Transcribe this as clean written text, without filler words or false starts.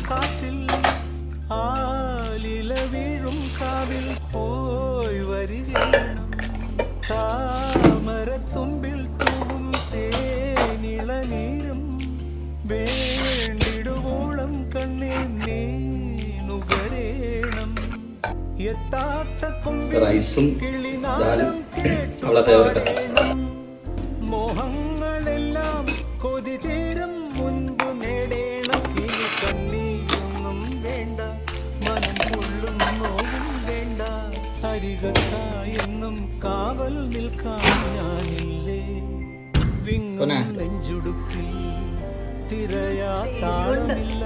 കാറ്റിൽ ആലില വീഴും കാവിൽ പോയി വരികേണം താമരത്തുമ്പിൽ തൂവും തേനിളനീരും വേണ്ടിടുവോളം കണ്ണേ നീ നുകരേണം എത്താത്ത കൊമ്പിൽ കിളിനാദം കേട്ടുപാടേണം മോഹങ്ങളെല്ലാം കൊതി തീരും മുൻപ് നേടേണം ഇനി കണ്ണീരൊന്നും വേണ്ട മനം കൊള്ളും നോവും വേണ്ട അരികത്തായെന്നും കാവൽ നിൽക്കാൻ ഞാനില്ലേ വിങ്ങും നെഞ്ചുടുക്കിൽ തിരയാ താളമില്ല